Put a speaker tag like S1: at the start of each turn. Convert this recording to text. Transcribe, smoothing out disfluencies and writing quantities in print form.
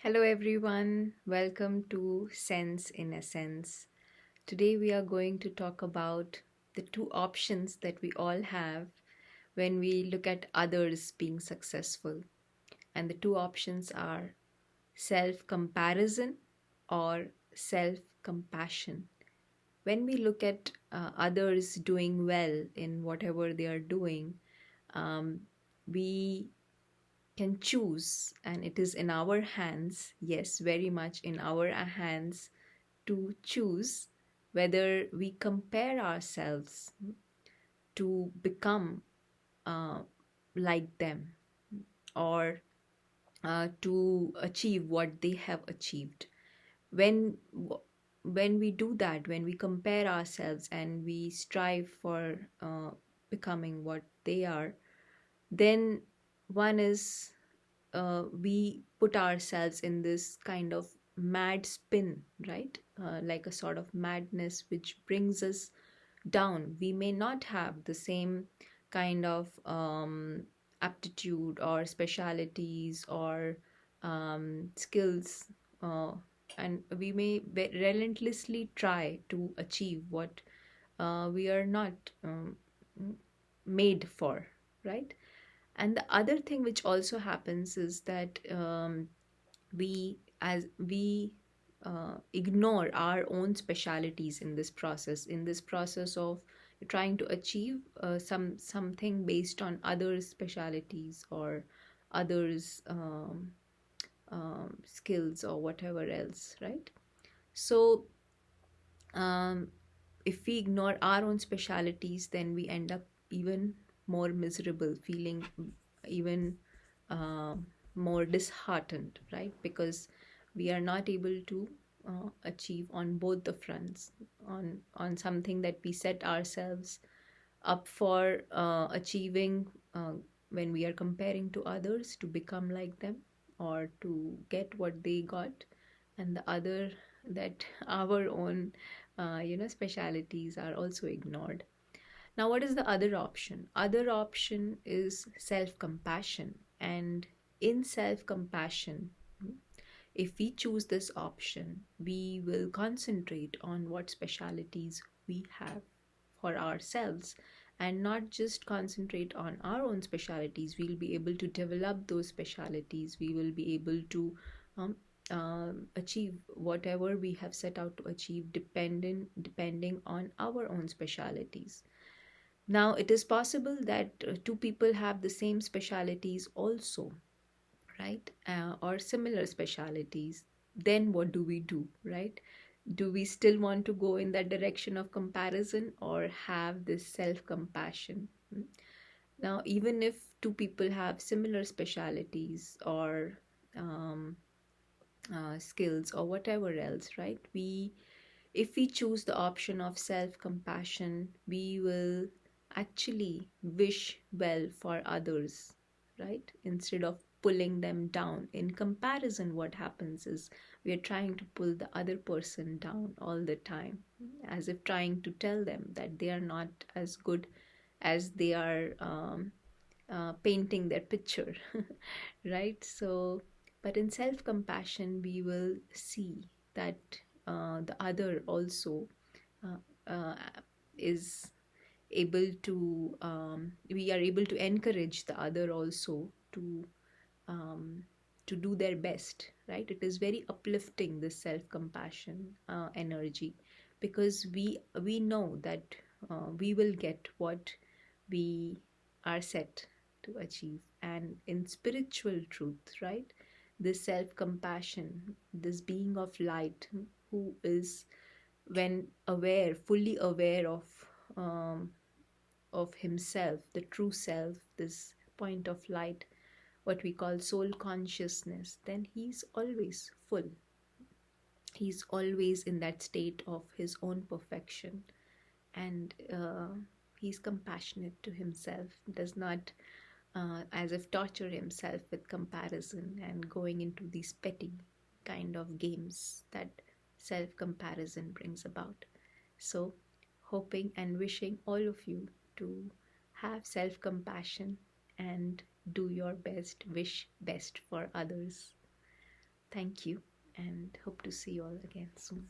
S1: Hello everyone, welcome to Sense in Essence. Today we are going to talk about the two options that we all have when we look at others being successful. And the two options are self comparison or self compassion. When we look at others doing well in whatever they are doing, um, we can choose, and it is in our hands, yes, very much in our hands, to choose whether we compare ourselves to become uh, like them, or to achieve what they have achieved. When when we do that, when we compare ourselves and we strive for becoming what they are, then one is we put ourselves in this kind of mad spin, right? Like a sort of madness which brings us down. We may not have the same kind of aptitude or specialities or skills, uh, and we may relentlessly try to achieve what we are not made for, right? And the other thing which also happens is that we ignore our own specialities in this process of trying to achieve something based on others specialities or others skills or whatever else, right? So um, if we ignore our own specialities, then we end up even more miserable, feeling even uh, more disheartened, right? Because we are not able to achieve on both the fronts, on something that we set ourselves up for achieving, when we are comparing to others to become like them or to get what they got, and the other, that our own specialities are also ignored. Now, what is the other option? Other option is self compassion. And in self compassion, if we choose this option, we will concentrate on what specialities we have for ourselves and not just concentrate on our own specialities. We'll be able to develop those specialities. We will be able to um, achieve whatever we have set out to achieve, depending on our own specialities. Now, it is possible that two people have the same specialities also, right? Or similar specialities. Then what do we do, right? Do we still want to go in that direction of comparison or have this self compassion? Now, even if two people have similar specialities or um, skills or whatever else, right? If we choose the option of self compassion, we will actually wish well for others, right? Instead of pulling them down. In comparison, what happens is we are trying to pull the other person down all the time, as if trying to tell them that they are not as good as they are painting their picture, right? So, but in self compassion, we will see that the other also uh, is able to, we are able to encourage the other also um, to do their best, right? It is very uplifting, this self compassion energy, because we know that we will get what we are set to achieve. And in spiritual truth, right, this self compassion, this being of light who is, when aware, fully aware um, of himself, the true self, this point of light, what we call soul consciousness, then he's always full. He's always in that state of his own perfection. And he's compassionate to himself, does not as if torture himself with comparison and going into these petty kind of games that self comparison brings about. So, hoping and wishing all of you to have self compassion and do your best, wish best for others. Thank you, and hope to see you all again soon.